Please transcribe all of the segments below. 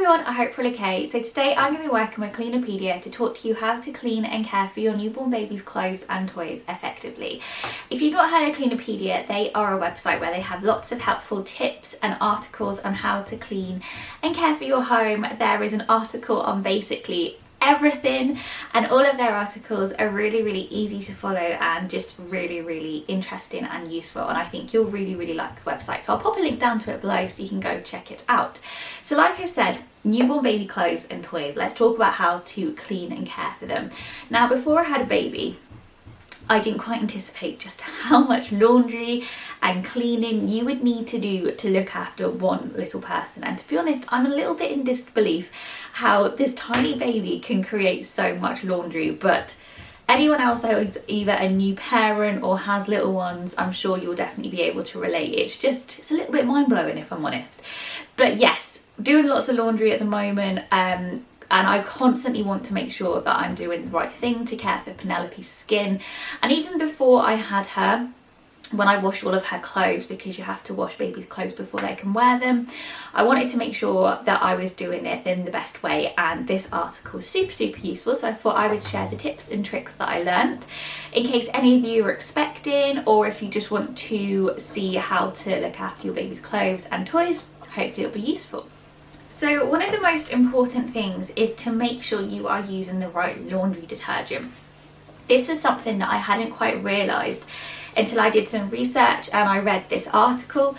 everyone, I hope you're all okay. So today I'm going to be working with Cleanopedia to talk to you how to clean and care for your newborn baby's clothes and toys effectively. If you've not heard of Cleanopedia, they are a website where they have lots of helpful tips and articles on how to clean and care for your home. There is an article on basically everything, and all of their articles are really easy to follow and just really interesting and useful, and I think you'll really like the website. So I'll pop a link down to it below so you can go check it out. So like I said, newborn baby clothes and toys, let's talk about how to clean and care for them. Now, before I had a baby, I didn't quite anticipate just how much laundry and cleaning you would need to do to look after one little person. And to be honest, I'm a little bit in disbelief how this tiny baby can create so much laundry. But anyone else who is either a new parent or has little ones, I'm sure you'll definitely be able to relate. It's a little bit mind-blowing, if I'm honest. But yes, doing lots of laundry at the moment, and I constantly want to make sure that I'm doing the right thing to care for Penelope's skin. And even before I had her, when I washed all of her clothes, because you have to wash baby's clothes before they can wear them, I wanted to make sure that I was doing it in the best way, and this article is super useful, so I thought I would share the tips and tricks that I learned in case any of you are expecting, or if you just want to see how to look after your baby's clothes and toys. Hopefully it'll be useful. So one of the most important things is to make sure you are using the right laundry detergent. This was something that I hadn't quite realised until I did some research and I read this article,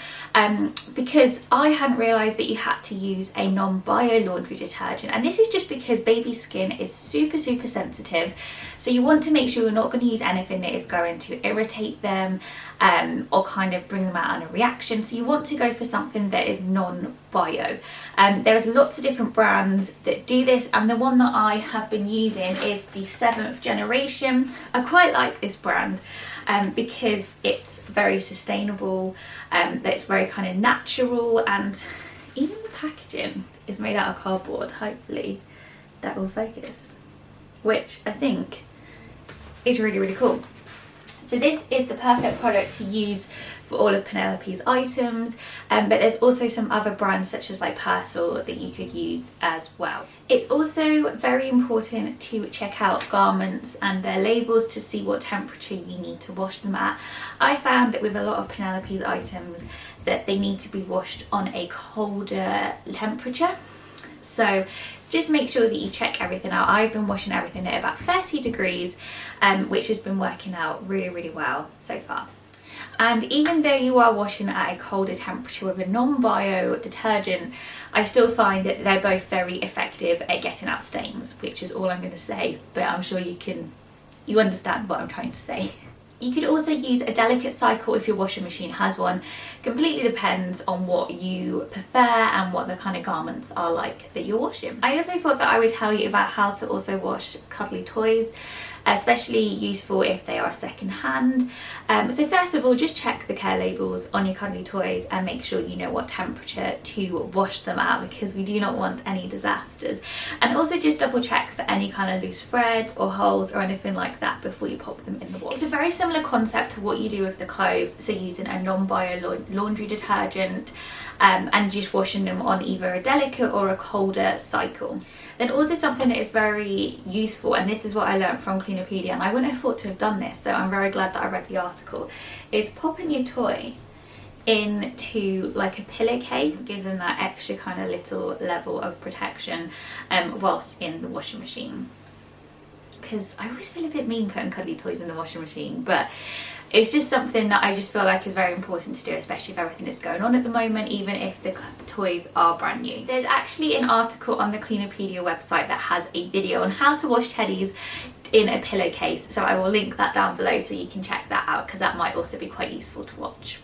because I hadn't realised that you had to use a non-bio laundry detergent, and this is just because baby's skin is super sensitive, so you want to make sure you're not going to use anything that is going to irritate them or kind of bring them out on a reaction. So you want to go for something that is non-bio. There's lots of different brands that do this, and the one that I have been using is the 7th generation. I quite like this brand because it's very sustainable, that it's very kind of natural, and even the packaging is made out of cardboard. Hopefully that will focus, which I think is really cool. So this is the perfect product to use for all of Penelope's items, but there's also some other brands such as like Persil that you could use as well. It's also very important to check out garments and their labels to see what temperature you need to wash them at. I found that with a lot of Penelope's items that they need to be washed on a colder temperature. So just make sure that you check everything out. I've been washing everything at about 30 degrees, which has been working out really well so far. And even though you are washing at a colder temperature with a non-bio detergent, I still find that they're both very effective at getting out stains, which is all I'm going to say, but I'm sure you understand what I'm trying to say. You could also use a delicate cycle if your washing machine has one. Completely depends on what you prefer and what the kind of garments are like that you're washing. I also thought that I would tell you about how to also wash cuddly toys, especially useful if they are second hand. So first of all, just check the care labels on your cuddly toys and make sure you know what temperature to wash them at, because we do not want any disasters. And also just double check for any kind of loose threads or holes or anything like that before you pop them in the wash. It's a very similar concept to what you do with the clothes, so using a non-bio laundry detergent and just washing them on either a delicate or a colder cycle. Then also something that is very useful, and this is what I learned from Cleanopedia, and I wouldn't have thought to have done this, so I'm very glad that I read the article, is popping your toy into like a pillowcase. Gives them that extra kind of little level of protection whilst in the washing machine. Because I always feel a bit mean putting cuddly toys in the washing machine, but it's just something that I just feel like is very important to do, especially if everything is going on at the moment, even if the toys are brand new. There's actually an article on the Cleanopedia website that has a video on how to wash teddies in a pillowcase, so I will link that down below so you can check that out, because that might also be quite useful to watch.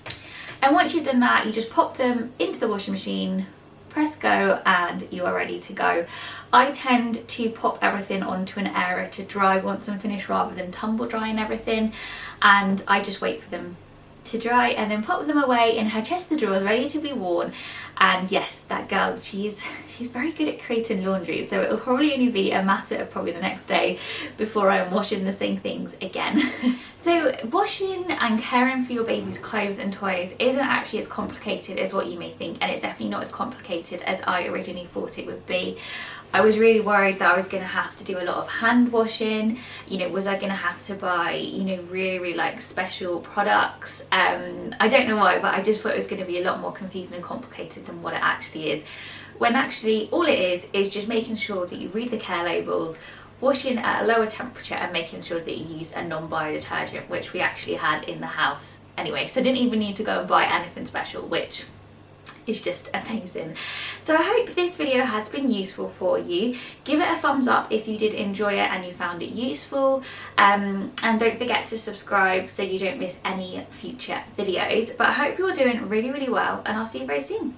And once you've done that, you just pop them into the washing machine, press go, and you are ready to go. I tend to pop everything onto an area to dry once I'm finished rather than tumble drying everything, and I just wait for them to dry and then pop them away in her chest of drawers ready to be worn. And yes, that girl, she's very good at creating laundry, so it'll probably only be a matter of probably the next day before I'm washing the same things again. So washing and caring for your baby's clothes and toys isn't actually as complicated as what you may think, and it's definitely not as complicated as I originally thought it would be. I was really worried that I was going to have to do a lot of hand washing. You know, was I going to have to buy, you know, really like special products? I don't know why, but I just thought it was going to be a lot more confusing and complicated than what it actually is. When actually all it is just making sure that you read the care labels, washing at a lower temperature, and making sure that you use a non-bio detergent, which we actually had in the house anyway. So I didn't even need to go and buy anything special, which is just amazing. So I hope this video has been useful for you. Give it a thumbs up if you did enjoy it and you found it useful, and don't forget to subscribe so you don't miss any future videos. But I hope you're doing really well, and I'll see you very soon.